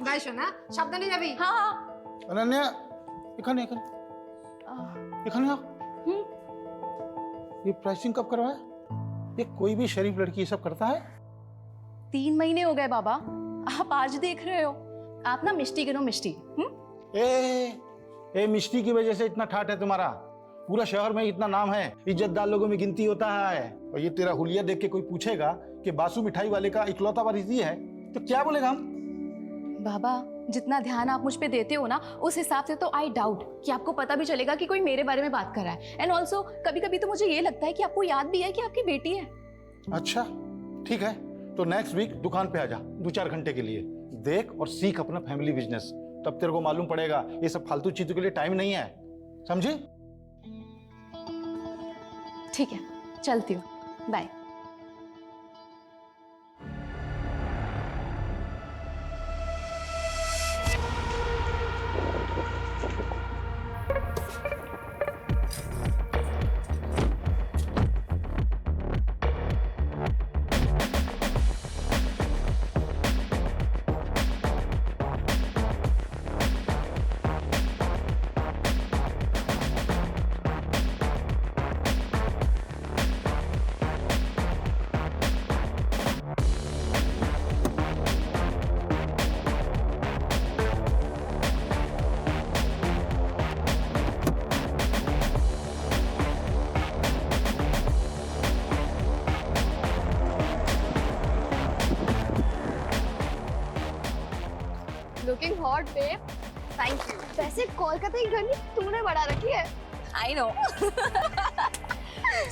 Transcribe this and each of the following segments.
Guys না, সাবধানে যাবি। हाँ हाँ। अनन्या इखाने इखाने इखाने आओ। ये प्राइसिंग कब करवाया? ये कोई भी शरीफ लड़की ये सब करता है? 3 महीने हो गए बाबा, आप आज देख रहे हो। आप ना मिष्टी गिनो मिष्टी। ए मिष्टी की वजह से इतना ठाट है तुम्हारा। पूरा शहर में इतना नाम है, इज्जतदार लोगों में गिनती होता है। और ये तेरा हुलिया देख के कोई पूछेगा कि बासु मिठाई वाले का इकलौता वारिस ये है तो क्या बोलेगा हम? बाबा जितना ध्यान आप मुझ पे देते हो ना, उस हिसाब से तो आई डाउट कि आपको पता भी चलेगा कि कोई मेरे बारे में बात कर रहा है। एंड ऑल्सो कभी कभी तो मुझे ये लगता है कि आपको याद भी है कि आपकी बेटी है। अच्छा ठीक है, तो नेक्स्ट वीक दुकान पे आ जा 2-4 घंटे के लिए। देख और सीख अपना फैमिली बिजनेस, तब तेरे को मालूम पड़ेगा ये सब फालतू चीजों के लिए टाइम नहीं है, समझी? ठीक है, चलती हूँ, bye. Looking hot babe. Thank you. वैसे कोलकाता की गर्मी तूने बढ़ा रखी है। I know.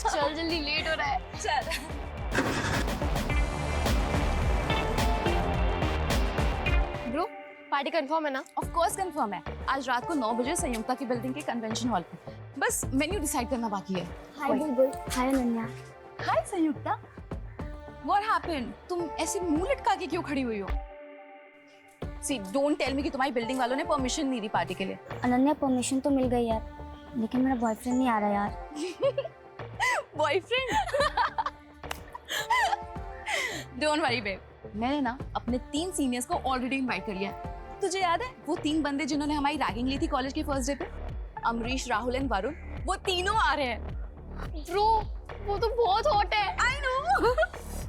चल जल्दी, लेट हो रहा है। चल। ब्रो पार्टी कंफर्म है ना? ऑफ कोर्स कंफर्म है। आज रात को 9 बजे संयुक्ता की बिल्डिंग के कन्वेंशन हॉल पे। बस मेन्यू डिसाइड करना बाकी है। Hi Bulbul. Hi Ananya. Hi Sanyukta. What happened? तुम ऐसे मुंह लटका के क्यों खड़ी हुई हो? सी डोंट टेल मी कि तुम्हारी बिल्डिंग वालों ने परमिशन नहीं दी पार्टी के लिए। अनन्या परमिशन तो मिल गई यार, लेकिन मेरा बॉयफ्रेंड नहीं आ रहा यार। बॉयफ्रेंड? डोंट वरी बेब, मैंने ना अपने 3 सीनियर्स को ऑलरेडी इनवाइट कर लिया है। तुझे याद है वो 3 बंदे जिन्होंने हमारी रैगिंग ली थी कॉलेज के फर्स्ट डे पे? अमरीश, राहुल एंड वरुण, वो तीनों आ रहे हैं। ब्रो वो तो बहुत हॉट है। I no.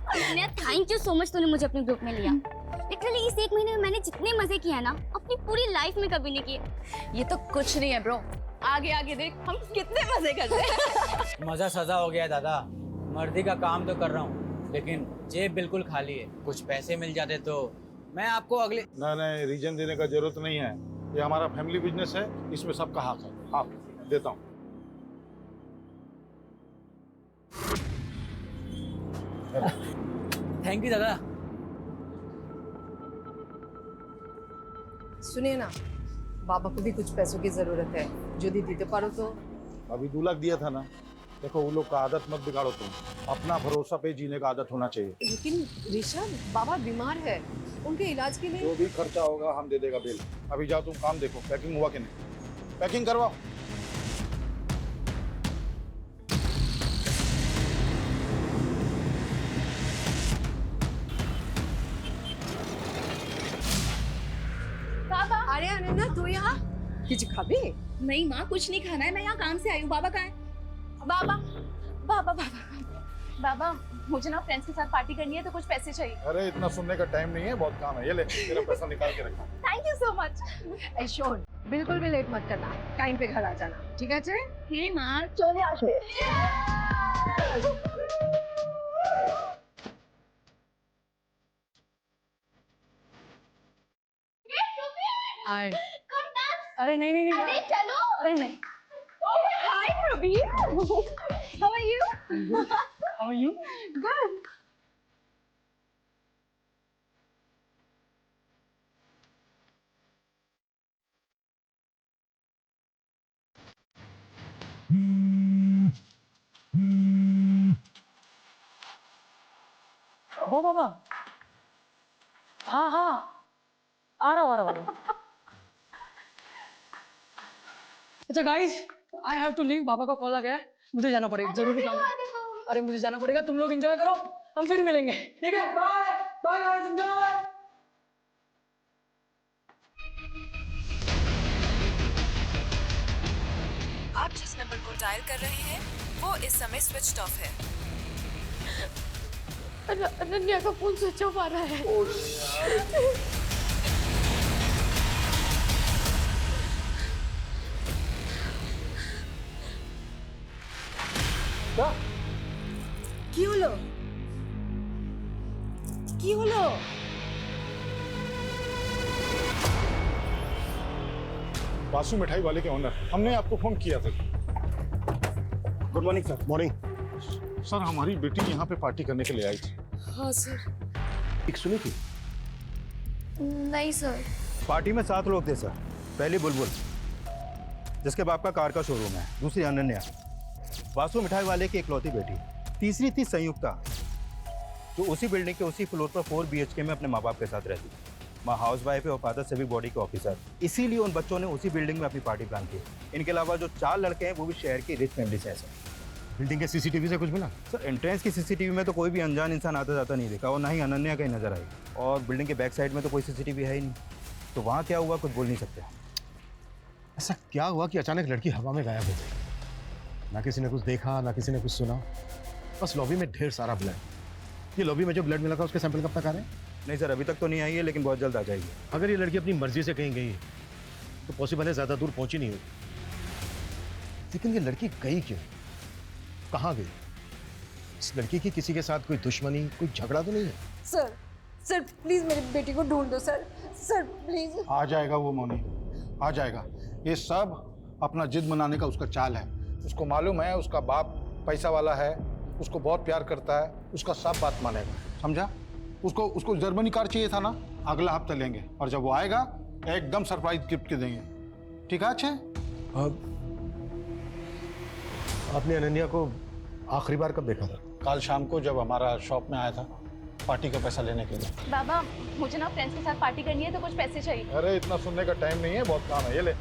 Ananya thank you so much, तूने मुझे अपने ग्रुप में लिया। लिटरली इस 1 महीने में मैंने जितने मजे किए ना अपनी पूरी लाइफ में कभी नहीं किए। ये तो कुछ नहीं है ब्रो, आगे आगे देख हम कितने मजे करते हैं। मजा सजा हो गया दादा। मर्दी का काम तो कर रहा हूँ, लेकिन जेब बिल्कुल खाली है। कुछ पैसे मिल जाते तो मैं आपको अगले। नहीं, रीजन देने का जरूरत नहीं है। ये हमारा फैमिली बिजनेस है, इसमें सबका हक है। हाँ देता हूँ। थैंक यू दादा। सुनिए ना, बाबा को भी कुछ पैसों की जरूरत है, जो दी दीते पारो तो। अभी 2 लाख दिया था ना। देखो वो लोग का आदत मत बिगाड़ो तुम, अपना भरोसा पे जीने का आदत होना चाहिए। लेकिन ऋषभ, बाबा बीमार है, उनके इलाज के लिए। जो भी खर्चा होगा हम दे देगा बिल। अभी जाओ तुम काम देखो, पैकिंग हुआ कि नहीं, पैकिंग करवाओ। बाबा। अरे अनन्या तू यहाँ कुछ खाबी? नहीं माँ, कुछ नहीं खाना है, मैं यहाँ काम से आई हूँ। बाबा कहाँ है? बाबा बाबा बाबा बाबा, मुझे ना फ्रेंड्स के साथ पार्टी करनी है तो कुछ पैसे चाहिए। अरे इतना सुनने का टाइम नहीं है, बहुत काम है। ये ले तेरा पैसा निकाल के रखा। Thank you so much. ऐशोर, बिल्कुल भी लेट मत करना, टाइम पे घर आ जाना, ठीक है? हे माँ, चले आशे। आए। अरे नहीं नहीं नहीं। अरे चलो। अरे नहीं। Hi Praveen. How are you? How are you? Good. हो बाबा। हाँ हाँ आ रहा हूँ। अच्छा guys, I have to leave, बाबा का कॉल आ गया है, मुझे जाना पड़ेगा, जरूरी काम है। अरे मुझे जाना पड़ेगा, तुम लोग एंजॉय करो, हम फिर मिलेंगे, ठीक है? Bye bye guys, enjoy. आप जिस नंबर को डायल कर रहे हैं वो इस समय स्विच ऑफ है। अनन्या का फोन स्विच ऑफ आ रहा है। কি হলো কি হলো बासु मिठाई वाले के ओनर, हमने आपको फोन किया था। Good morning sir. Morning sir, हमारी बेटी यहाँ पे पार्टी करने के लिए आई थी। हाँ सर। एक सुनी थी नहीं सर। पार्टी में 7 लोग थे सर। पहली बुलबुल जिसके बाप का कार का शोरूम है, दूसरी अनन्या बासु मिठाई वाले की इकलौती बेटी, तीसरी थी संयुक्ता जो उसी बिल्डिंग के उसी फ्लोर पर 4 BHK में अपने माँ बाप के साथ रहती। माँ हाउस वाइफ है और फादर सिविक बॉडी के ऑफिसर। इसीलिए उन बच्चों ने उसी बिल्डिंग में अपनी पार्टी प्लान की। इनके अलावा जो 4 लड़के हैं वो भी शहर की रिच फैमिली से हैं सर। बिल्डिंग के सीसीटीवी से कुछ मिला? सर एंट्रेंस की सीसीटीवी में तो कोई भी अनजान इंसान आता जाता नहीं देखा और ना ही अनन्या कहीं नजर आई। और बिल्डिंग के बैक साइड में तो कोई सीसीटीवी है ही नहीं, तो वहाँ क्या हुआ कुछ बोल नहीं सकते। ऐसा क्या हुआ कि अचानक लड़की हवा में गायब हो गई? ना किसी ने कुछ देखा, ना किसी ने कुछ सुना, बस लॉबी में ढेर सारा ब्लड। ये लॉबी में जो ब्लड मिला था उसके सैंपल कब तक आ रहे हैं? नहीं सर, अभी तक तो नहीं आई है, लेकिन बहुत जल्द आ जाएगी। अगर ये लड़की अपनी मर्जी से कहीं गई है तो पॉसिबल है ज़्यादा दूर पहुंची नहीं होगी। लेकिन ये लड़की गई क्यों, कहाँ गई? इस लड़की की किसी के साथ कोई दुश्मनी, कोई झगड़ा तो नहीं है? सर सर प्लीज मेरी बेटी को ढूंढ दो सर। Sir please. आ जाएगा वो मौनी, आ जाएगा। ये सब अपना जिद मनाने का उसका चाल है। उसको मालूम है उसका बाप पैसा वाला है, उसको बहुत प्यार करता है, उसका सब बात मानेगा, समझा? उसको जर्मनी कार चाहिए था ना, अगला हफ्ता लेंगे और जब वो आएगा एकदम सरप्राइज गिफ्ट के देंगे। ठीक है? अच्छे आपने अनन्या को आखिरी बार कब देखा था? कल शाम को जब हमारा शॉप में आया था पार्टी का पैसा लेने के लिए। बाबा मुझे ना फ्रेंड्स के साथ पार्टी करनी है तो कुछ पैसे चाहिए। अरे इतना सुनने का टाइम नहीं है, बहुत काम है, ये ले।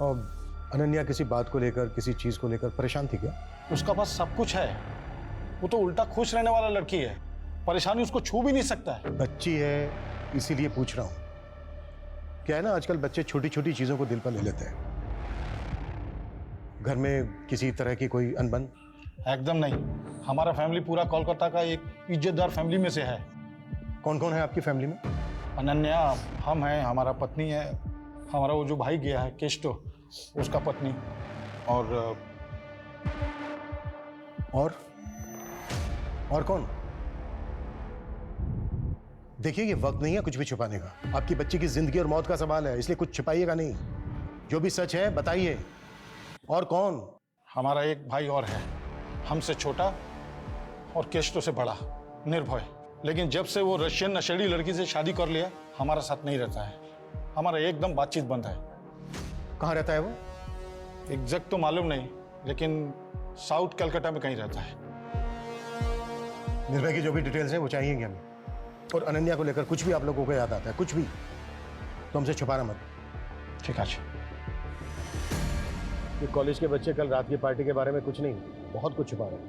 और अनन्या किसी बात को लेकर, किसी चीज़ को लेकर परेशान थी क्या? उसका पास सब कुछ है, वो तो उल्टा खुश रहने वाला लड़की है, परेशानी उसको छू भी नहीं सकता है। बच्ची है इसीलिए पूछ रहा हूँ। क्या है ना, आजकल बच्चे छोटी छोटी चीज़ों को दिल पर ले लेते हैं। घर में किसी तरह की कोई अनबन? एकदम नहीं, हमारा फैमिली पूरा कोलकाता का एक इज्जतदार फैमिली में से है। कौन कौन है आपकी फैमिली में? अनन्या, हम हैं, हमारा पत्नी है, हमारा वो जो भाई गया है केस्टो, उसका पत्नी, और कौन? देखिए ये वक्त नहीं है कुछ भी छुपाने का। आपकी बच्ची की जिंदगी और मौत का सवाल है, इसलिए कुछ छुपाइएगा नहीं। जो भी सच है बताइए। और कौन? हमारा एक भाई और है, हमसे छोटा और केस्टो से बड़ा, निर्भय। लेकिन जब से वो रशियन नशेड़ी लड़की से शादी कर लिया, हमारा साथ नहीं रहता है, हमारा एकदम बातचीत बंद है। कहाँ रहता है वो? एग्जैक्ट तो मालूम नहीं, लेकिन साउथ कलकत्ता में कहीं रहता है। निर्भय की जो भी डिटेल्स हैं वो चाहिए हमें। और अनन्या को लेकर कुछ भी आप लोगों को याद आता है, कुछ भी, तो हमसे छुपाना मत। ठीक है। ये कॉलेज के बच्चे कल रात की पार्टी के बारे में कुछ नहीं, बहुत कुछ छुपा रहे हैं।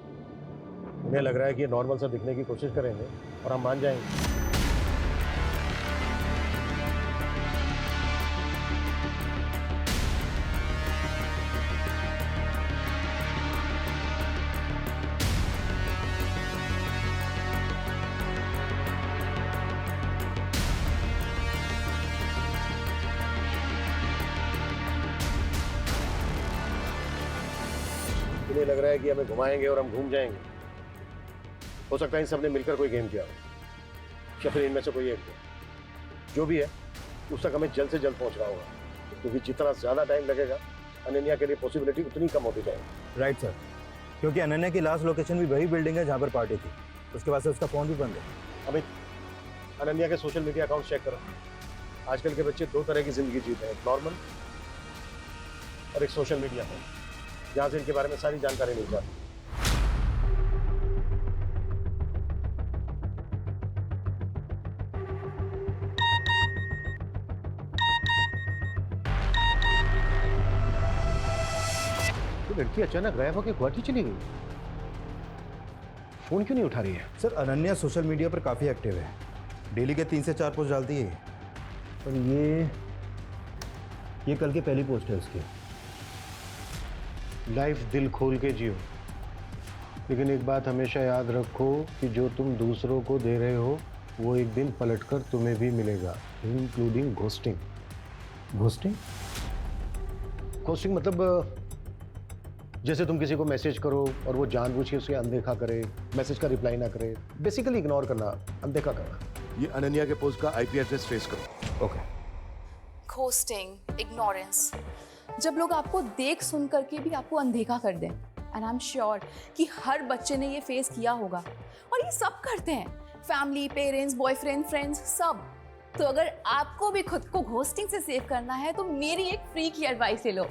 उन्हें लग रहा है कि ये नॉर्मल सा दिखने की कोशिश करेंगे और हम मान जाएंगे। इन्हें लग रहा है कि हमें घुमाएंगे और हम घूम जाएंगे। हो सकता है इन सब ने मिलकर कोई गेम किया हो, या फिर इनमें से कोई एक। जो भी है उस तक हमें जल्द से जल्द पहुंचना होगा, क्योंकि जितना ज्यादा टाइम लगेगा अनन्या के लिए पॉसिबिलिटी उतनी कम होती जाएगी। राइट सर, क्योंकि अनन्या की लास्ट लोकेशन भी वही बिल्डिंग है जहाँ पर पार्टी थी। उसके बाद से उसका फ़ोन भी बंद है। अमित, अनन्या के सोशल मीडिया अकाउंट चेक करो। आजकल के बच्चे 2 तरह की जिंदगी जीते हैं, एक नॉर्मल और एक सोशल मीडिया पर, जहाँ से इनके बारे में सारी जानकारी मिल जाती है। तो लड़की अचानक गायब होकर गुवाहाटी चली गई, फोन क्यों नहीं उठा रही है? सर अनन्या सोशल मीडिया पर काफ़ी एक्टिव है, डेली के 3 से 4 पोस्ट डालती है। और ये कल की पहली पोस्ट है उसकी। लाइफ दिल खोल के जियो, लेकिन एक बात हमेशा याद रखो कि जो तुम दूसरों को दे रहे हो वो एक दिन पलटकर तुम्हें भी मिलेगा, इंक्लूडिंग घोस्टिंग। घोस्टिंग? घोस्टिंग मतलब जैसे तुम किसी को मैसेज करो और वो जानबूझ के उसे अनदेखा करे, मैसेज का रिप्लाई ना करे, बेसिकली इग्नोर करना, अनदेखा करना। ये अनन्या के पोस्ट का आईपी एड्रेस ट्रेस करो। ओके। घोस्टिंग, इग्नोरेंस, जब लोग आपको देख सुन करके भी आपको अनदेखा कर दें, एंड आई एम श्योर कि हर बच्चे ने ये फेस किया होगा और ये सब करते हैं, फैमिली, पेरेंट्स, बॉयफ्रेंड, फ्रेंड्स, सब। तो अगर आपको भी खुद को घोस्टिंग से सेव करना है तो मेरी एक फ्री की एडवाइस ले लो।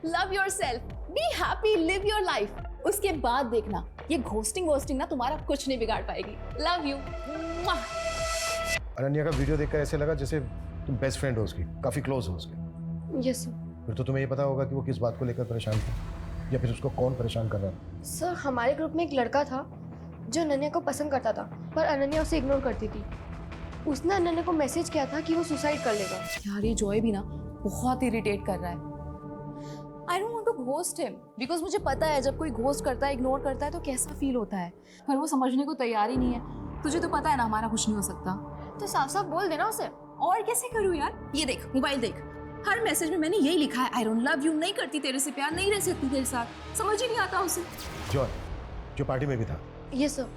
Love yourself, be happy, live your life. उसके बाद देखना ये घोस्टिंग ना तुम्हारा कुछ नहीं बिगाड़ पाएगी। Love you. अनन्या का वीडियो देखकर ऐसे लगा जैसे तुम बेस्ट फ्रेंड हो उसकी, काफी क्लोज हो उसके। Yes sir. फिर तो तुम्हें ये पता होगा कि वो किस बात को लेकर परेशान थी, या फिर उसको कौन परेशान कर रहा था। सर हमारे ग्रुप में एक लड़का था जो अनन्या को पसंद करता था, पर अनन्या उसे इग्नोर करती थी। उसने अनन्या को मैसेज किया था कि वो सुसाइड कर लेगा। यार ये जॉय भी ना बहुत इरिटेट कर रहा है। I don't want to ghost him because मुझे पता है जब कोई घोस्ट करता है, इग्नोर करता है तो कैसा फील होता है, पर वो समझने को तैयार ही नहीं है। तुझे तो पता है ना हमारा कुछ नहीं हो सकता। तो साफ साफ बोल देना उसे। और कैसे करूँ यार? ये देख, मोबाइल देख, हर मैसेज में मैंने यही लिखा है, आई डोंट लव यू, नहीं करती तेरे से प्यार, नहीं रह सकती तेरे साथ। समझ ही नहीं आता उसे। जॉय जो पार्टी में भी था। Yes sir.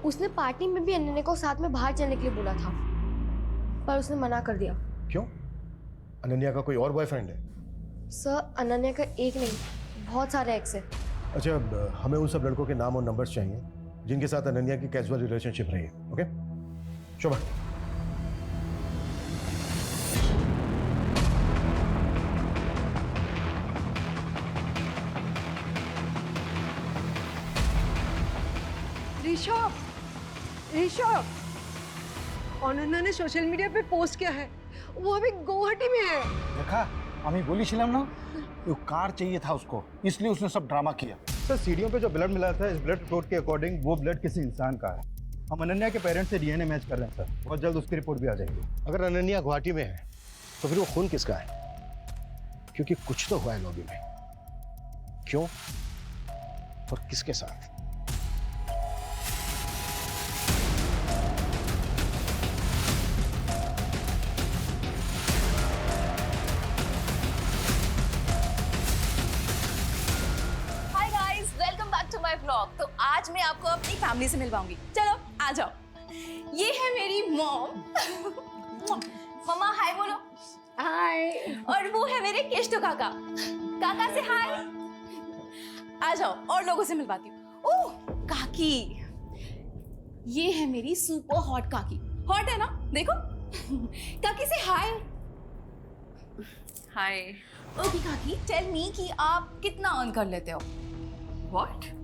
उसने पार्टी में भी अनन्या को साथ में बाहर चलने के लिए बोला था, पर उसने मना कर दिया। क्यों? अनन्या का कोई और बॉयफ्रेंड है? सर अनन्या का एक नहीं, बहुत सारे एक्स है। अच्छा, अब हमें उन सब लड़कों के नाम और नंबर्स चाहिए जिनके साथ अनन्या की कैजुअल रिलेशनशिप रही है। ओके शोभा। ऋषभ, अनन्या ने सोशल मीडिया पे पोस्ट किया है, वो अभी गुवाहाटी में है। देखा, আমি বলেছিলাম না वो कार चाहिए था उसको, इसलिए उसने सब ड्रामा किया। सर सीढ़ियों पे जो ब्लड मिला था, इस ब्लड रिपोर्ट के अकॉर्डिंग वो ब्लड किसी इंसान का है। हम अनन्या के पेरेंट्स से डीएनए मैच कर रहे हैं सर, बहुत जल्द उसकी रिपोर्ट भी आ जाएगी। अगर अनन्या गुवाहाटी में है तो फिर वो खून किसका है? क्योंकि कुछ तो हुआ है लॉबी में। क्यों और किसके साथ? तो आज मैं आपको अपनी फैमिली से मिलवाऊंगी। चलो आ जाओ। ये है मेरी मॉम। मम्मा हाय बोलो। हाय। और वो है मेरे केष्टो काका। काका से हाय। आ जाओ और लोगों से मिलवाती हूँ। ओह काकी, ये है मेरी सुपर हॉट काकी। हॉट है ना, देखो। काकी से हाय। हाय। ओके काकी, टेल मी कि आप कितना अर्न कर लेते हो? व्हाट?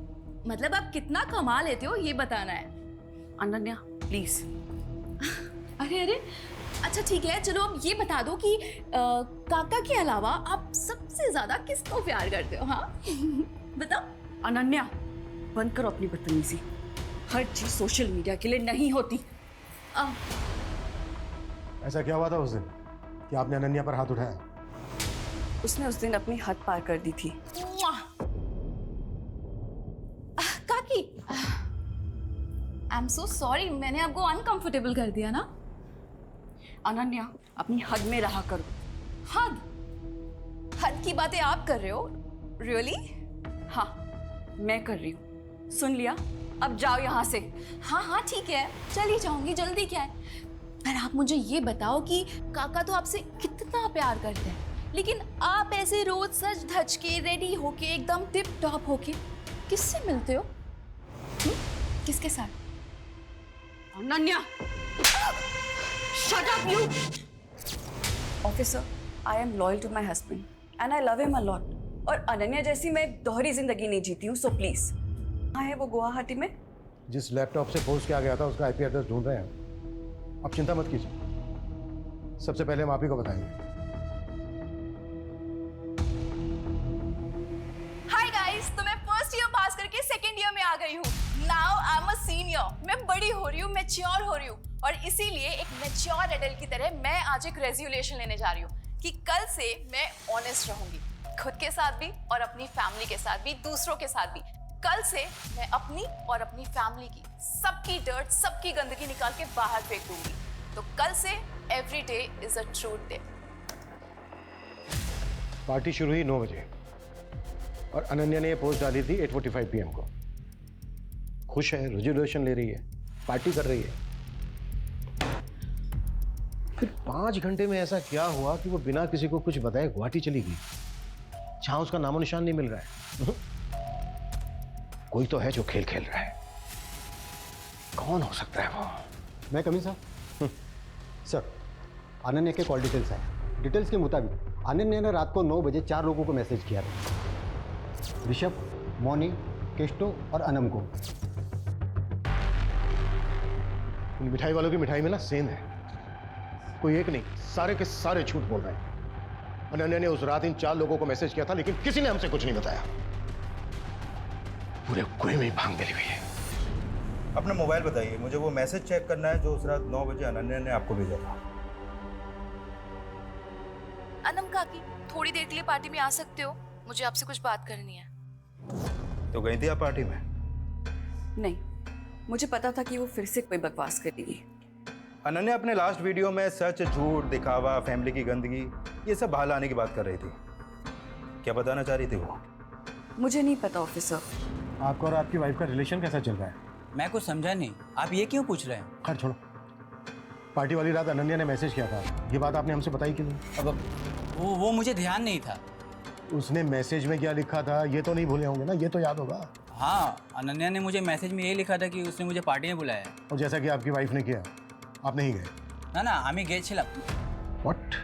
मतलब आप कितना कमा लेते हो ये बताना है। अनन्या प्लीज। अरे अरे, अच्छा ठीक है, चलो अब ये बता दो कि काका के अलावा आप सबसे ज्यादा किसको प्यार करते हो? हाँ बताओ। अनन्या बंद करो अपनी बदतमीजी, हर चीज सोशल मीडिया के लिए नहीं होती। ऐसा क्या हुआ था उस दिन कि आपने अनन्या पर हाथ उठाया? उसने उस दिन अपनी हद पार कर दी थी। काकी, आई एम सो सॉरी, मैंने आपको अनकंफर्टेबल कर दिया ना? अनन्या अपनी हद में रहा करो। हद? हद की बातें आप कर रहे हो? रियली? हाँ मैं कर रही हूँ। सुन लिया, अब जाओ यहाँ से। हाँ हाँ ठीक है, चली जाऊंगी, जल्दी क्या है। पर आप मुझे ये बताओ कि काका तो आपसे कितना प्यार करते हैं, लेकिन आप ऐसे रोज सज धज के रेडी होके एकदम टिप टॉप होके किससे मिलते हो? किसके साथ? Ananya shut up you. Officer, I am loyal to my husband and I love him a lot. और अनन्या जैसी मैं दोहरी जिंदगी नहीं जीती हूँ, सो प्लीज। कहाँ है वो? गुवाहाटी में। जिस लैपटॉप से पोस्ट किया गया था उसका आईपी एड्रेस ढूंढ रहे हैं। आप चिंता मत कीजिए, सबसे पहले हम आप ही को बताएंगे। हाय गाइस, तो मैं फर्स्ट ईयर पास करके सेकंड ईयर में आ गई हूँ। Now I am a senior. मैं बड़ी हो रही हूँ, मैच्योर हो रही हूँ, और इसीलिए एक मैच्योर एडल्ट की तरह मैं आज एक रेजोल्यूशन लेने जा रही हूँ कि कल से मैं ऑनेस्ट रहूंगी। खुद के साथ भी और अपनी फैमिली के साथ भी, दूसरों के साथ भी। कल से मैं अपनी और अपनी फैमिली की सबकी डर्ट, सबकी गंदगी निकाल के बाहर फेंक दूंगी। तो कल से every day is a truth day. Party शुरू हुई 9 बजे और अनन्या ने ये पोस्ट डाली थी 8:45 PM को। खुश है, रेजोल्यूशन ले रही है, पार्टी कर रही है। फिर 5 घंटे में ऐसा क्या हुआ कि वो बिना किसी को कुछ बताए गुवाहाटी चली गई, जहां उसका नामो निशान नहीं मिल रहा है। कोई तो है जो खेल खेल रहा है। कौन हो सकता है वो? मैं कमी सर, अनन्या के कॉल डिटेल्स है। डिटेल्स के मुताबिक अनन्या ने रात को 9 बजे 4 लोगों को मैसेज किया था। ऋषभ, मोनी, केस्टो और अनम को। उन मिठाई वालों की मिठाई में ना सेंध है, कोई एक नहीं, सारे के सारे झूठ बोल रहे हैं। अनन्या ने उस रात इन 4 लोगों को मैसेज किया था, लेकिन किसी ने हमसे कुछ नहीं बताया। पूरे कुएं में भांग मिली हुई है। अपना मोबाइल बताइए, मुझे वो मैसेज चेक करना है जो उस रात 9 बजे अनन्या ने आपको भेजा था। अनम काकी, थोड़ी देर के लिए पार्टी में आ सकते हो? मुझे आपसे कुछ बात करनी है। तो गई थी आप पार्टी में? नहीं, मुझे पता था कि वो फिर से कोई बकवास करेगी। अनन्या अपने लास्ट वीडियो में सच, झूठ, दिखावा, फैमिली की गंदगी, ये सब बाहर लाने की बात कर रही थी। क्या बताना चाह रही थी वो? मुझे नहीं पता ऑफिसर। आपका और आपकी वाइफ का रिलेशन कैसा चल रहा है? मैं कुछ समझा नहीं, आप ये क्यों पूछ रहे हैं? खैर छोड़ो। पार्टी वाली रात अनन्या ने मैसेज किया था, ये बात आपने हमसे बताई क्यों नहीं? अब वो मुझे ध्यान नहीं था। उसने मैसेज में क्या लिखा था ये तो नहीं भूले होंगे ना? ये तो याद होगा। हाँ, अनन्या ने मुझे मैसेज में ये लिखा था कि उसने मुझे पार्टी में बुलाया। और जैसा कि आपकी वाइफ ने किया, आप नहीं गए? ना ना, আমি গেছিলাম। What?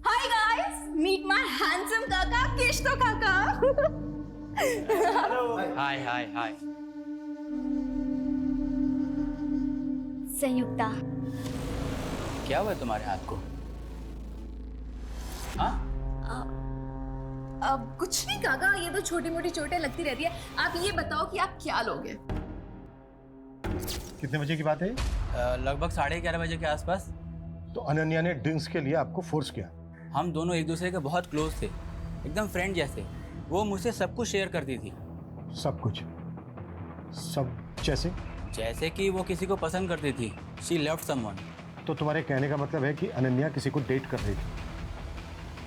Hi guys, meet my handsome kaka, Kishto kaka. हाय हाय हाय। संयुक्ता, क्या हुआ तुम्हारे हाथ को? हाँ? अब कुछ नहीं काका, ये तो छोटी मोटी चोटें लगती रहती है। आप ये बताओ कि आप क्या लोगे? कितने बजे की बात है? लगभग 11:30 बजे के आसपास। तो अनन्या ने ड्रिंक्स के लिए आपको फोर्स किया? हम दोनों एक दूसरे के बहुत क्लोज थे, एकदम फ्रेंड जैसे। वो मुझसे सब कुछ शेयर करती थी। सब कुछ? सब जैसे? जैसे कि वो किसी को पसंद करती थी। She loved someone. तो तुम्हारे कहने का मतलब है कि अनन्या किसी को डेट कर रही थी?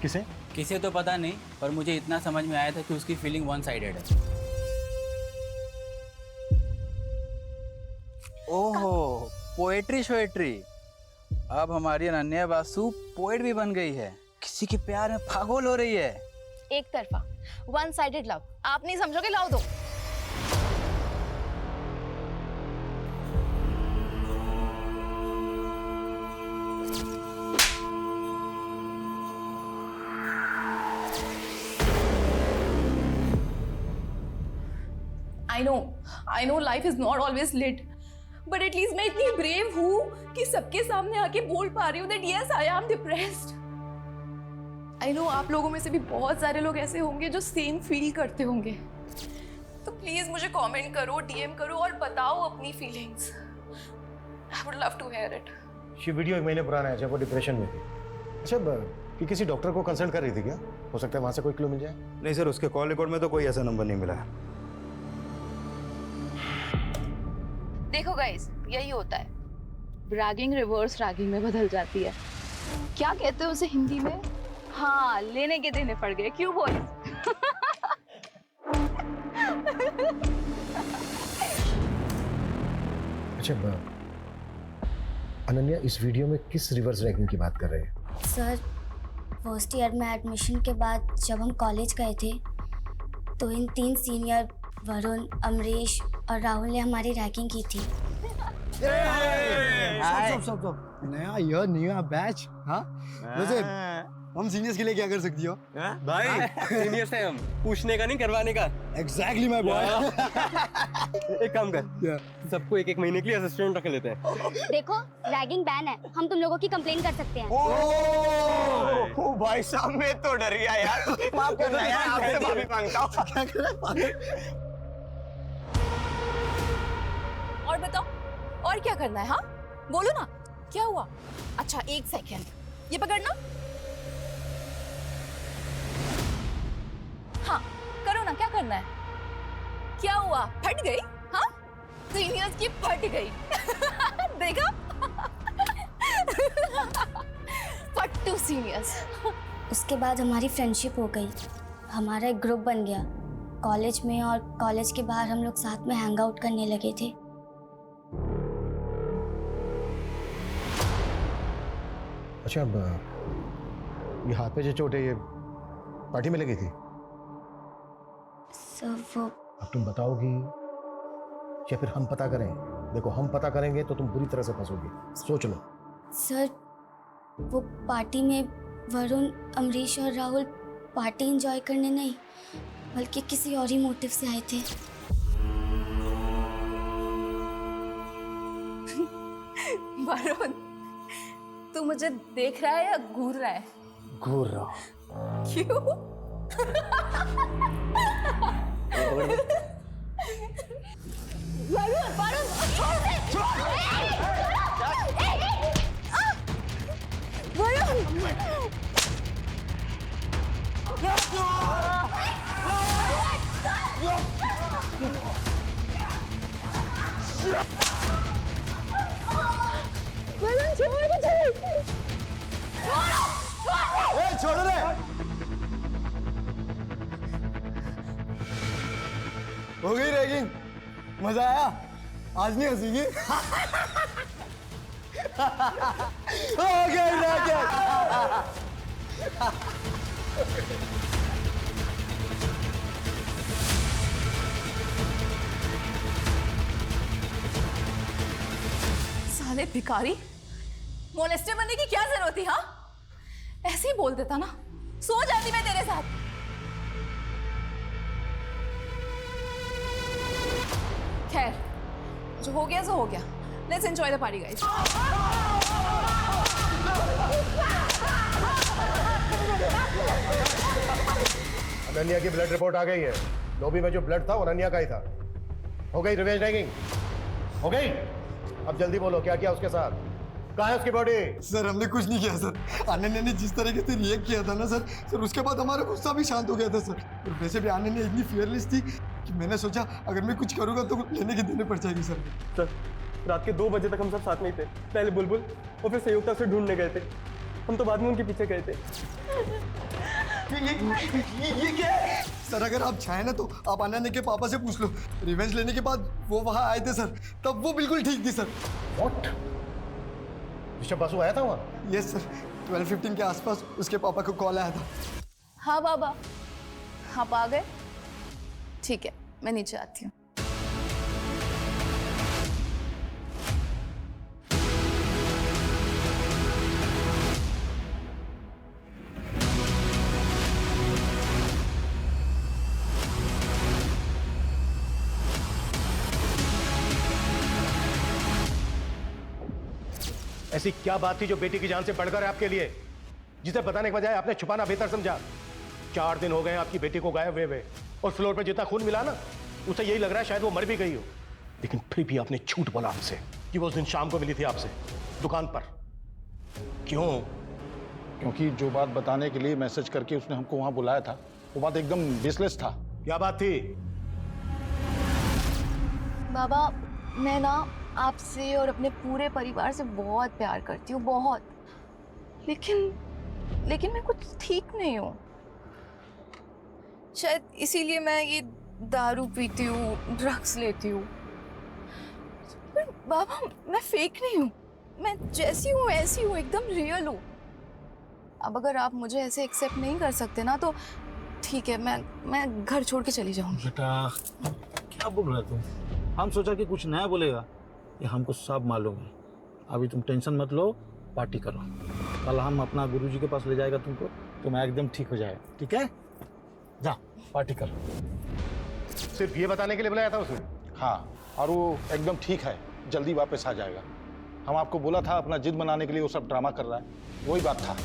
किसे? किसे तो पता नहीं, पर मुझे इतना समझ में आया था कि उसकी फीलिंग वन साइडेड है। ओहो, पोएट्री शोएट्री। अब हमारी अनन्या बासु पोएट भी बन गई है, किसी के प्यार में पागल हो रही है। एक तरफा, वन साइडेड लव। आप नहीं समझोगे, लाओ दो। I know life is not always lit, but at least मैं इतनी brave हूँ कि सबके सामने आके बोल पा रही हूँ that yes, I am depressed. I know आप लोगों में से भी बहुत सारे लोग ऐसे होंगे जो सेम फील करते होंगे। तो प्लीज मुझे कमेंट करो, डीएम करो और बताओ अपनी feelings. I would love to hear it. ये वीडियो 1 महीने पुराना है जब वो डिप्रेशन में थी। अच्छा, कि किसी डॉक्टर को कंसल्ट कर रही थी क्या? हो सकता है वहां से कोई क्लू मिल जाए। नहीं सर, उसके कॉल रिकॉर्ड में तो कोई ऐसा नंबर नहीं मिला है। देखो गाइस, यही होता है, रैगिंग रिवर्स रैगिंग में बदल जाती है। क्या कहते हैं उसे हिंदी में? हाँ, लेने के देने पड़ गए। क्यों बोले? अच्छा, अनन्या इस वीडियो में किस रिवर्स रैगिंग की बात कर रहे हैं? सर, फर्स्ट ईयर में एडमिशन के बाद जब हम कॉलेज गए थे तो इन 3 सीनियर वरुण, अमरीश और राहुल ने हमारी रैगिंग की थी। सब नया ईयर नया बैच। हाँ, वैसे हम सीनियर्स के लिए क्या कर सकती हो? भाई सीनियर्स है हम, पूछने का नहीं करवाने का। Exactly my boy. एक काम कर, सबको 1-1 महीने के लिए असिस्टेंट रख लेते हैं। देखो, रैगिंग बैन है, हम तुम लोगों की कंप्लेन कर सकते हैं। ओ भाई साहब, मैं तो डर गया यार। माफ करना यार, आपसे माफी मांगता हूँ। और बताओ, और क्या करना है? हाँ बोलो ना, क्या हुआ? अच्छा, 1 सेकेंड, ये पकड़ना। हाँ करो ना, क्या करना है? क्या हुआ, फट गई? हाँ, सीनियर्स की फट गई। देखा? फट्टू सीनियर्स। उसके बाद हमारी फ्रेंडशिप हो गई, हमारा एक ग्रुप बन गया कॉलेज में, और कॉलेज के बाहर हम लोग साथ में हैंग आउट करने लगे थे। अच्छा, अब ये हाथ पे जो चोट है ये पार्टी में लगी थी? सर वो अब तुम बताओगी या फिर हम पता करें? देखो, हम पता करेंगे तो तुम बुरी तरह से फंसोगी, सोच लो। सर वो पार्टी में वरुण, अमरीश और राहुल पार्टी एंजॉय करने नहीं बल्कि किसी और ही मोटिव से आए थे। वरुण, तू मुझे देख रहा है या घूर रहा है? घूर रहा हूं। क्यों? वरुण, वरुण, छोड़ दे! छोड़ दे। हो गई रैगिंग, मजा आया? आज नहीं हंसीगी? हो गई रैगिंग। साले भिखारी, मोलेस्टर बनने की क्या जरूरत थी? हाँ, ऐसे ही बोल देता ना, सो जाती मैं तेरे साथ। खैर, जो हो गया सो हो गया। Let's enjoy the party guys. Ananya की ब्लड रिपोर्ट आ गई है। लॉबी में जो ब्लड था वो अनन्या का ही था। हो गई रिवेंज रैगिंग? हो गई? अब जल्दी बोलो, क्या किया उसके साथ? कहाँ है उसकी बॉडी? सर हमने कुछ नहीं किया सर। अनन्या ने जिस तरीके से रिएक्ट किया था ना सर उसके बाद हमारा गुस्सा भी शांत हो गया था सर। और वैसे भी अनन्या इतनी फियरलेस थी कि मैंने सोचा अगर मैं कुछ करूँगा तो लेने की देने पड़ जाएगी सर। सर रात के 2 बजे तक हम सब साथ में ही थे। पहले बुलबुल और फिर संयुक्ता से ढूंढने गए थे। हम तो बाद में उनके पीछे गए थे। ये क्या है? सर अगर आप चाहें ना तो आप अनन्या के पापा से पूछ लो। रिवेंज लेने के बाद वो वहाँ आए थे सर, तब वो बिल्कुल ठीक थी सर। What? ऋषभ बासु आया था वहाँ? यस सर, 12:15 के आसपास उसके पापा को कॉल आया था। हाँ बाबा, आप आ गए? ठीक है, मैं नीचे आती हूँ। ऐसी क्या बात थी जो बेटी की जान से बढ़कर है आपके लिए, जिसे बताने के बजाय आपने छुपाना बेहतर समझा? 4 दिन हो गए आपकी बेटी को गायब हुए, और फ्लोर पर जितना खून मिला ना, उसे यही लग रहा है शायद वो मर भी गई हो। लेकिन फिर भी आपने झूठ बोला हमसे कि वो उस दिन शाम को मिली थी आपसे दुकान पर। क्यों? क्योंकि जो बात बताने के लिए मैसेज करके उसने हमको वहां बुलाया था, वो बात एकदम बेसलेस था। क्या बात थी? बाबा, मैं ना आपसे और अपने पूरे परिवार से बहुत प्यार करती हूँ, बहुत। लेकिन मैं कुछ ठीक नहीं हूँ। शायद इसीलिए मैं ये दारू पीती हूँ, ड्रग्स लेती हूँ। पर बाबा, मैं फेक नहीं हूँ। मैं जैसी हूँ ऐसी हूँ, एकदम रियल हूँ। अब अगर आप मुझे ऐसे एक्सेप्ट नहीं कर सकते ना तो ठीक है, मैं घर छोड़ के चली जाऊंगी। बेटा क्या बोल रहा तुम? हम सोचा कि कुछ नया बोलेगा, ये हमको सब मालूम है। अभी तुम टेंशन मत लो, पार्टी करो। कल हम अपना गुरुजी के पास ले जाएगा तुमको, तुम एकदम ठीक हो जाएगा। ठीक है, जा पार्टी करो। सिर्फ ये बताने के लिए बुलाया था उसे? हाँ, और वो एकदम ठीक है, जल्दी वापस आ जाएगा। हम आपको बोला था अपना जिद बनाने के लिए वो सब ड्रामा कर रहा है, वही बात था।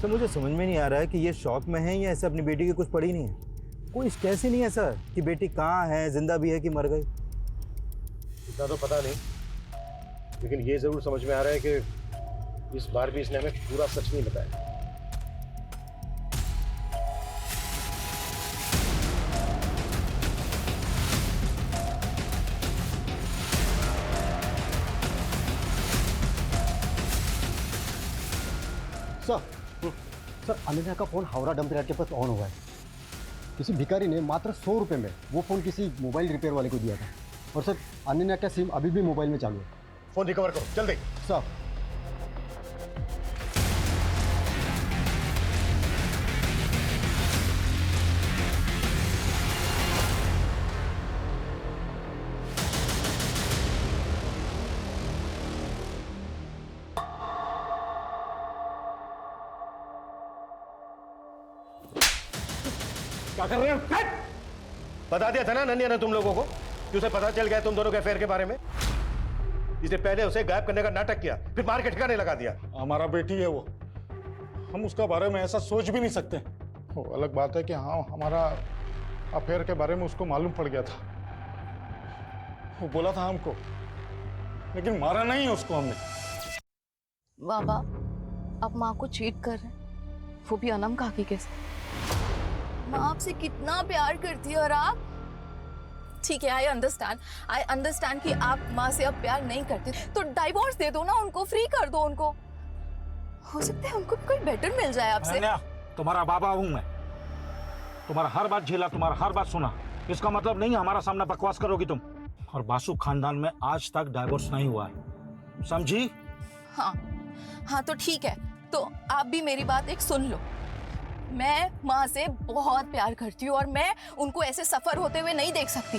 सर मुझे समझ में नहीं आ रहा है कि ये शौक में है या ऐसे अपनी बेटी की कुछ पड़ी नहीं है। कोई स्ट्रेस ही नहीं है सर कि बेटी कहाँ है, जिंदा भी है कि मर गई। इतना तो पता नहीं, लेकिन ये जरूर समझ में आ रहा है कि इस बार भी इसने हमें पूरा सच नहीं बताया। सर अनन्या का फ़ोन हावड़ा डंप यार्ड के पास ऑन हुआ है। किसी भिखारी ने मात्र 100 रुपये में वो फ़ोन किसी मोबाइल रिपेयर वाले को दिया था। और सर अनन्या का सिम अभी भी मोबाइल में चालू है। फोन रिकवर करो जल्दी। सर क्या कर रहे हो? बता दिया था ना नन्या ने तुम लोगों को कि उसे पता चल गया तुम दोनों के अफेयर के बारे में। इसने पहले उसे गायब करने का नाटक किया, फिर मार के ठिकाने लगा दिया। हमारा बेटी है वो, हम उसका बारे में ऐसा सोच भी नहीं सकते। वो अलग बात है कि हाँ हमारा अफेयर के बारे में उसको मालूम पड़ गया था, वो बोला था हमको, लेकिन मारा नहीं है उसको हमने। बाबा आप माँ को चीट कर रहे हैं, वो भी अनम काकी के साथ। माँ आपसे कितना प्यार करती है और आप ठीक है, आई अंडरस्टैंड कि आप माँ से अब प्यार नहीं करते, तो डाइवोर्स दे दो ना उनको, फ्री कर दो उनको। हो सकता है उनको कोई बेटर मिल जाए आपसे। तुम्हारा बाबा हूं मैं, तुम्हारा हर बात झेला, तुम्हारा हर बात सुना। इसका मतलब नहीं हमारा सामना बकवास करोगी तुम। और बासु खानदान में आज तक डाइवोर्स नहीं हुआ है, समझी? हाँ तो ठीक है, तो आप भी मेरी बात एक सुन लो। मैं माँ से बहुत प्यार करती हूँ और मैं उनको ऐसे सफर होते हुए नहीं देख सकती।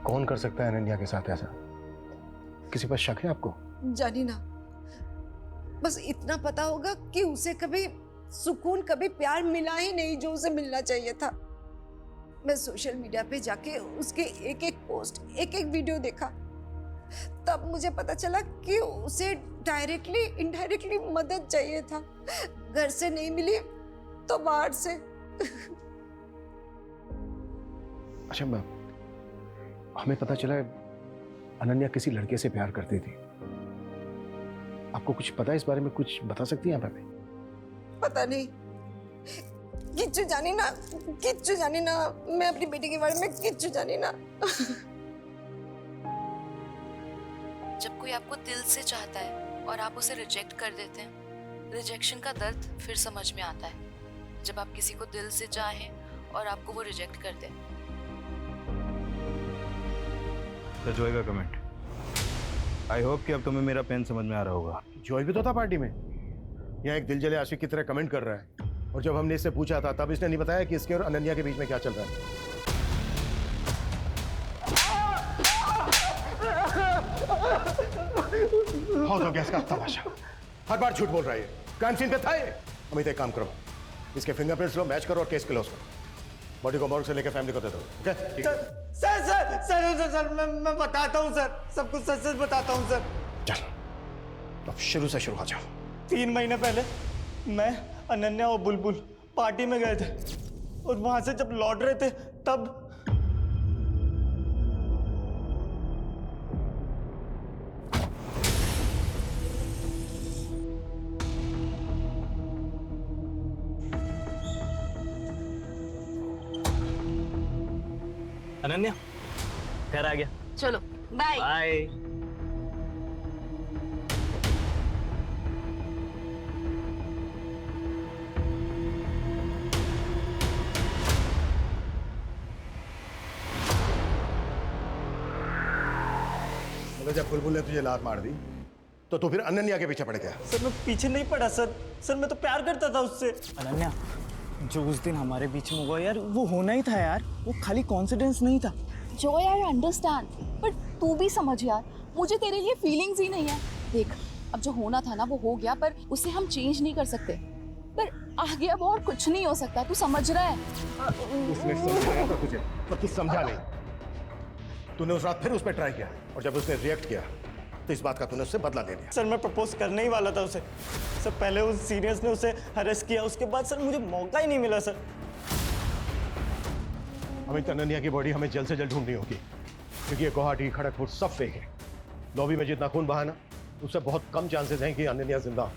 कौन कर सकता है अनन्या के साथ ऐसा? किसी पर शक है आपको? जानी ना, बस इतना पता होगा कि उसे कभी सुकून, कभी प्यार मिला ही नहीं जो उसे मिलना चाहिए था। मैं सोशल मीडिया पे जाके उसके एक एक पोस्ट, एक एक वीडियो देखा, तब मुझे पता चला कि उसे डायरेक्टली इनडायरेक्टली मदद चाहिए था। घर से नहीं मिली तो बाहर से। अच्छा हमें पता चला अनन्या किसी लड़के से प्यार करती थी। आपको कुछ पता है इस बारे में? कुछ बता सकती हैं आप हमें? पता नहीं, किच्चू जानी ना, मैं अपनी बेटी के बारे में किच्चू जानी ना। जब कोई आपको दिल से चाहता है और आप उसे रिजेक्ट कर देते हैं, रिजेक्शन का दर्द फिर समझ में आता है। जब आप किसी को दिल से चाहें और आपको वो रिजेक्ट कर दें। तो जॉय का कमेंट, आई होप कि अब तुम्हें मेरा पेन समझ में आ रहा होगा। जॉय भी तो था पार्टी में, यहाँ एक दिल जले आशिक की तरह कमेंट कर रहा है। और जब हमने इससे पूछा था तब इसने नहीं बताया कि इसके और अनन्या के बीच में क्या चल रहा है। बहुत हो गया इसका तमाशा, हर बार झूठ बोल रहा है। क्राइम सीन पे था ये। अमित एक काम करो, इसके फिंगरप्रिंट्स लो, मैच करो और केस क्लोज करो। बॉडी को मॉर्ग से लेकर फैमिली को दे दो। ओके? सर मैं बताता हूँ सर, सब कुछ सच बताता हूँ सर। चल अब शुरू से शुरू आ जाओ। 3 महीने पहले मैं, अनन्या और बुलबुल पार्टी में गए थे और वहां से जब लौट रहे थे तब अनन्या घर आ गया। चलो बाय बाय। जब बुलबुल ने तुझे लात मार दी तो तू फिर अनन्या के पीछे पड़ गया। सर मैं पीछे नहीं पड़ा सर मैं तो प्यार करता था उससे। अनन्या, जो उस दिन हमारे बीच में हुआ यार, वो होना ही था यार, वो खाली कॉन्फिडेंस नहीं था। जॉय आई अंडरस्टैंड, बट तू भी समझ यार, मुझे तेरे लिए फीलिंग्स ही नहीं है। देख अब जो होना था ना वो हो गया, पर उसे हम चेंज नहीं कर सकते। पर आगे अब और कुछ नहीं हो सकता, तू समझ रहा है? उसने समझाया था तुझे पर तू समझा नहीं। तूने उस रात फिर उस पर ट्राई किया और जब उसने रिएक्ट किया तो इस बात का तूने उससे बदला ले लिया। सर मैं प्रपोज करने ही वाला था उसे। सर पहले उस सीनियर्स ने उसे हरेस किया, उसके बाद सर मुझे मौका ही नहीं मिला सर। हमें अनन्या की बॉडी हमें जल्द से जल्द ढूंढनी होगी, क्योंकि ये गुवाहाटी, खड़गपुर सब फेक है। लॉबी में जितना खून बहा ना, उससे बहुत कम चांसेस हैं कि अनन्या जिंदा हो।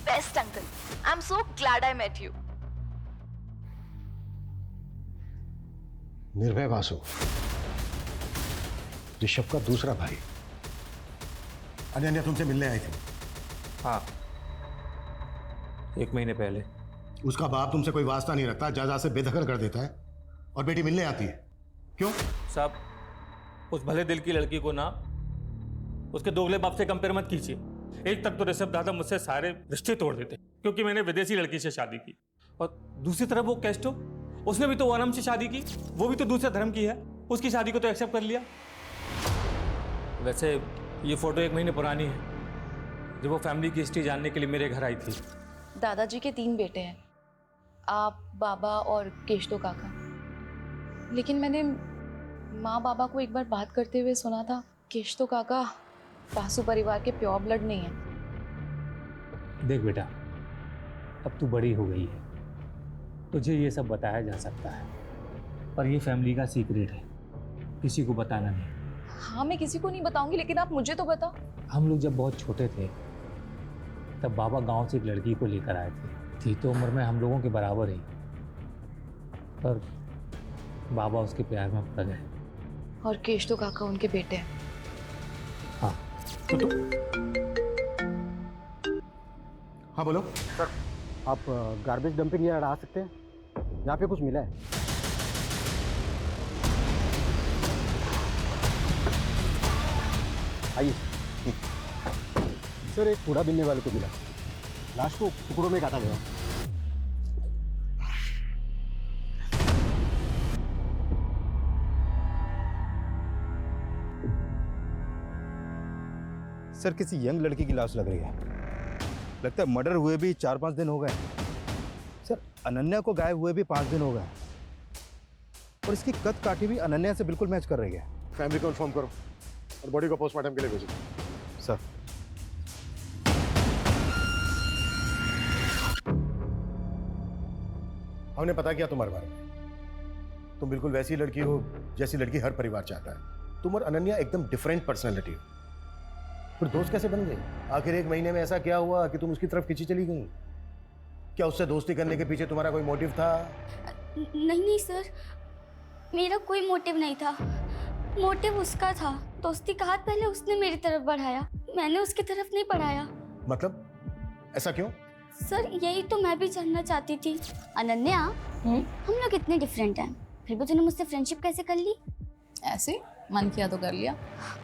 Best uncle, I'm so glad I met you. निर्भय वासु, ऋषभ का दूसरा भाई। अनन्या तुमसे मिलने आई थी? हाँ, 1 महीने पहले। उसका बाप तुमसे कोई वास्ता नहीं रखता, जायदाद से बेदखल कर देता है, और बेटी मिलने आती है। क्यों? साहब, उस भले दिल की लड़की को ना उसके दोगले बाप से कंपेयर मत कीजिए। एक तक तो ऋषभ दादा मुझसे सारे रिश्ते तोड़ देते क्योंकि मैंने विदेशी लड़की से शादी की, और दूसरी तरफ वो केस्टो, उसने भी तो वनम से शादी की, वो भी तो दूसरे धर्म की है, उसकी शादी को तो एक्सेप्ट कर लिया। वैसे ये फोटो 1 महीने पुरानी है, जब वो फैमिली की हिस्ट्री जानने के लिए मेरे घर आई थी। दादाजी के 3 बेटे हैं, आप, बाबा और केशतो काका। लेकिन मैंने माँ बाबा को एक बार बात करते हुए सुना था, केशतो काका वासु परिवार के प्योर ब्लड नहीं है। देख बेटा, अब तू बड़ी हो गई है, तुझे ये सब बताया जा सकता है, पर ये फैमिली का सीक्रेट है, किसी को बताना नहीं। हाँ, मैं किसी को नहीं बताऊंगी, लेकिन आप मुझे तो बताओ। हम लोग जब बहुत छोटे थे तब बाबा गांव से एक लड़की को लेकर आए थे, थी तो उम्र में हम लोगों के बराबर ही, पर बाबा उसके प्यार में पड़ गए। और केशतो काका उनके बेटे हैं। हाँ। हाँ बोलो सर, आप गार्बेज डंपिंग यार्ड आ सकते हैं? यहाँ पे कुछ मिला है। आइए। सर, एक कूड़ा बीनने वाले को मिला, लाश को टुकड़ों में काटा गया। सर, किसी यंग लड़की की लाश लग रही है। लगता है मर्डर हुए भी 4-5 दिन हो गए। सर, अनन्या को गायब हुए भी 5 दिन हो गए, और इसकी कद काठी भी अनन्या से बिल्कुल मैच कर रही है। फैमिली को इन्फॉर्म करो और बॉडी को पोस्टमार्टम के लिए भेजो। सर। हमने पता किया तुम्हारे बारे में। तुम बिल्कुल वैसी लड़की हो जैसी लड़की हर परिवार चाहता है। तुम और अनन्या एकदम डिफरेंट पर्सनैलिटी हो। फिर दोस्त कैसे बन गई? आखिर 1 महीने में ऐसा क्या हुआ कि तुम उसकी तरफ खींची चली गई? क्या उससे दोस्ती करने के पीछे तुम्हारा कोई मोटिव था? नहीं सर, मेरा कोई मोटिव नहीं था। मोटिव उसका था। दोस्ती का हाथ पहले उसने मेरी तरफ बढ़ाया, मैंने उसकी तरफ नहीं बढ़ाया। मतलब ऐसा क्यों? सर, यही तो मैं भी जानना चाहती थी। अनन्या, हम लोग इतने डिफरेंट हैं, फिर भी तूने मुझसे फ्रेंडशिप कैसे कर ली? ऐसे मन किया तो कर लिया।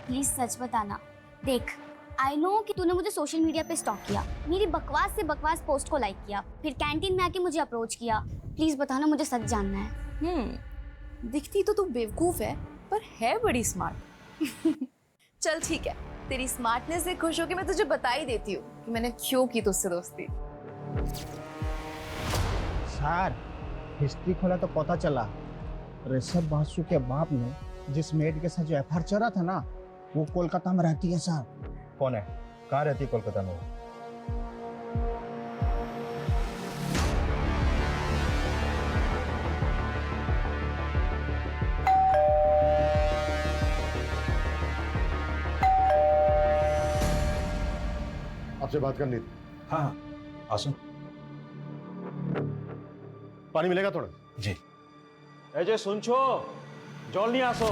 प्लीज सच बताना। देख, आई नो कि तूने मुझे सोशल मीडिया पे स्टॉक किया, मेरी बकवास से बकवास पोस्ट को लाइक किया, फिर कैंटीन में आके मुझे अप्रोच किया। प्लीज बताना, मुझे सच जानना है। दिखती तो तू बेवकूफ है, पर है बड़ी स्मार्ट। चल ठीक है, तेरी स्मार्टनेस से खुश होकर मैं तुझे बता ही देती हूँ कि मैंने क्यों की तुझसे दोस्ती। सर, हिस्ट्री खोला तो पता चला ऋषभ बासु के बाप ने जिस मेड के साथ जो एफआईआर चला था ना, वो कोलकाता में रहती है। सर, कौन है? कहाँ रहती है कोलकाता में? आपसे बात करनी थी। हाँ, आसो। पानी मिलेगा थोड़ा? जी। अजय सुन छो, जॉल नहीं आसो।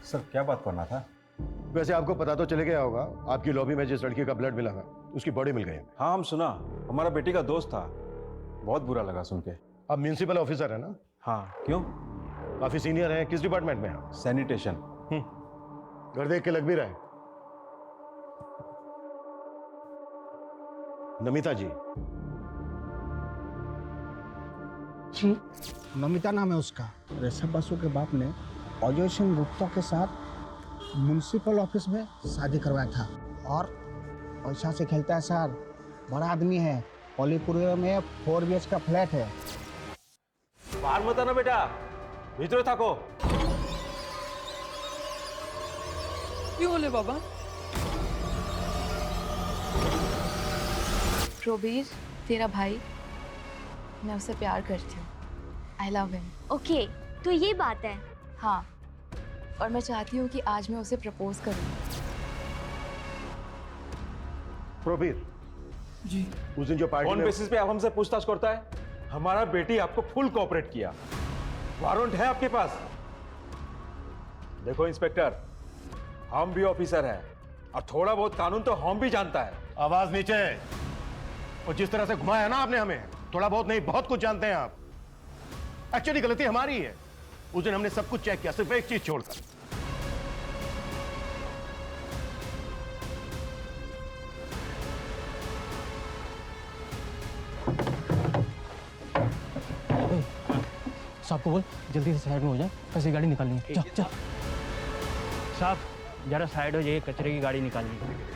सर, क्या बात करना था? वैसे आपको पता तो चले गया होगा, आपकी लॉबी में जिस लड़की का ब्लड मिला था उसकी बॉडी मिल गई। हाँ, हम सुना, हमारा बेटी का दोस्त था। बहुत बुरा लगा सुन के। आप म्यूनिसिपल ऑफिसर है ना? हाँ, क्यों? काफी सीनियर हैं। किस डिपार्टमेंट में? सैनिटेशन। घर देख के लग भी रहा है। नमिता जी। नमिता नाम है उसका। ऋषभ बासु के बाप ने अजय सिंह गुप्ता के साथ म्युनिसिपल ऑफिस में शादी करवाया था, और पैसा से खेलता है सर। बड़ा आदमी है, अलीपुर में 4 BH का फ्लैट है। बाहर मत आना बेटा, भीतर थाको। क्यों बोले बाबा? प्रोबीर, तेरा भाई, मैं उससे प्यार करती हूँ। आई लव हिम। ओके, तो ये बात है। हाँ, और मैं चाहती हूँ कि आज मैं उसे प्रपोज करूँ। प्रोबीर जी, उस दिन जो पार्टी ऑन बेसिस पे आप हमसे पूछताछ करता है? हमारा बेटी आपको फुल कोऑपरेट किया, वारंट है आपके पास? देखो इंस्पेक्टर, हम भी ऑफिसर हैं और थोड़ा बहुत कानून तो हम भी जानता है। आवाज नीचे। और जिस तरह से घुमाया ना आपने हमें, थोड़ा बहुत नहीं बहुत कुछ जानते हैं आप। एक्चुअली गलती हमारी है। उस दिन हमने सब कुछ चेक किया, सिर्फ एक चीज छोड़कर। साहब को बोल जल्दी से साइड में हो जाए, कैसे गाड़ी निकालनी है। चल चल साहब जरा साइड हो जाइए, कचरे की गाड़ी निकालनी है।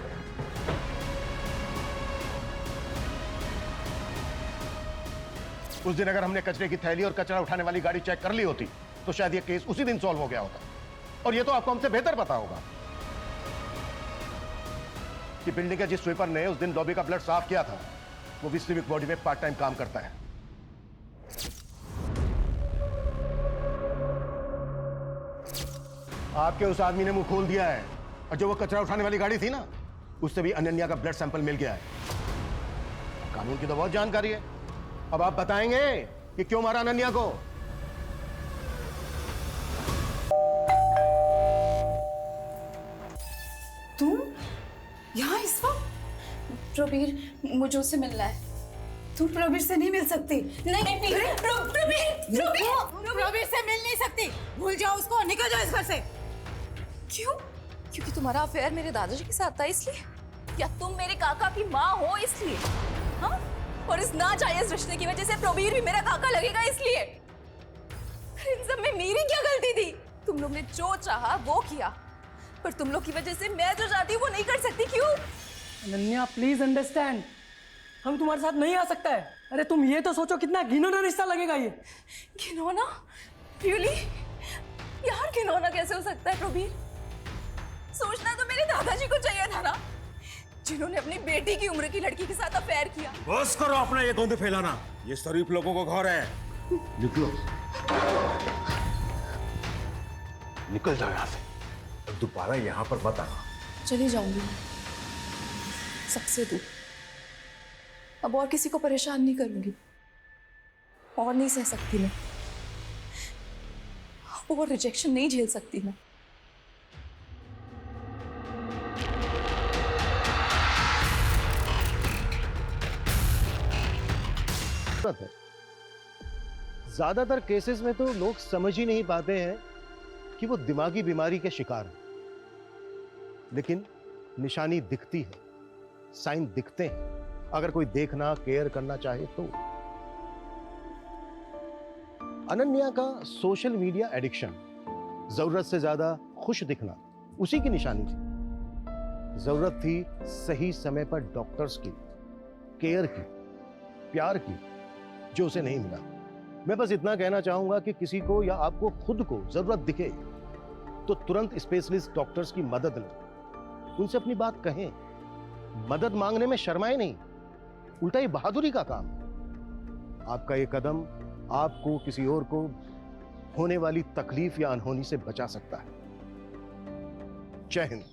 उस दिन अगर हमने कचरे की थैली और कचरा उठाने वाली गाड़ी चेक कर ली होती तो शायद ये केस उसी दिन सॉल्व हो गया होता। और ये तो आपको हमसे बेहतर पता होगा कि बिल्डिंग के जिस स्वीपर ने उस दिन लॉबी का ब्लड साफ किया था वो भी सिविक बॉडी में पार्ट टाइम काम करता है। आपके उस आदमी ने मुंह खोल दिया है और जो वो कचरा उठाने वाली गाड़ी थी ना, उससे भी अनन्या का ब्लड सैंपल मिल गया है। कानून की तो बहुत जानकारी है। अब आप बताएंगे कि क्यों मारा अनन्या को? तुम यहाँ इस वक्त? प्रवीर, मुझे उससे मिलना है। तुम प्रवीर से नहीं मिल सकती। नहीं प्रवीर से मिल नहीं सकती। भूल जाओ उसको, निकल जाओ इस घर से। क्यों? क्योंकि तुम्हारा अफेयर मेरे दादाजी के साथ था इसलिए? या तुम मेरे काका की माँ हो इसलिए? हाँ? और इस नाजायज रिश्ते की वजह से प्रवीर भी मेरा काका लगेगा इसलिए? इन सब में मेरी क्या गलती थी? तुम लोग ने जो चाहा वो किया, पर तुम लोग की वजह से मैं जो चाहती हूँ वो नहीं कर सकती। क्यों? अनन्या प्लीज अंडरस्टैंड, हम तुम्हारे साथ नहीं आ सकता है। अरे तुम ये तो सोचो कितना घिनौना रिश्ता लगेगा ये। घिनौना? रियली? यार घिनौना कैसे हो सकता है प्रवीर? सोचना तो मेरे दादाजी को चाहिए था ना, जिन्होंने अपनी बेटी की उम्र की लड़की के साथ अफेयर किया। बस करो अपना ये गंद फैलाना, ये शरीफ लोगों को घर है। निकलो, निकल जाओ यहाँ से, अब दोबारा यहाँ पर मत आना। चली जाऊंगी सबसे दूर। अब और किसी को परेशान नहीं करूंगी, और नहीं सह सकती मैं, और रिजेक्शन नहीं झेल सकती मैं। ज्यादातर केसेस में तो लोग समझ ही नहीं पाते हैं कि वो दिमागी बीमारी के शिकार हैं, लेकिन निशानी दिखती है, साइन दिखते हैं, अगर कोई देखना केयर करना चाहे तो। अनन्या का सोशल मीडिया एडिक्शन, जरूरत से ज्यादा खुश दिखना, उसी की निशानी थी। जरूरत थी सही समय पर डॉक्टर्स की, केयर की, प्यार की, जो उसे नहीं मिला। मैं बस इतना कहना चाहूंगा कि किसी को या आपको खुद को जरूरत दिखे तो तुरंत स्पेशलिस्ट डॉक्टर्स की मदद लें, उनसे अपनी बात कहें। मदद मांगने में शर्माए नहीं, उल्टा ये बहादुरी का काम। आपका ये कदम आपको किसी और को होने वाली तकलीफ या अनहोनी से बचा सकता है। जय हिंद।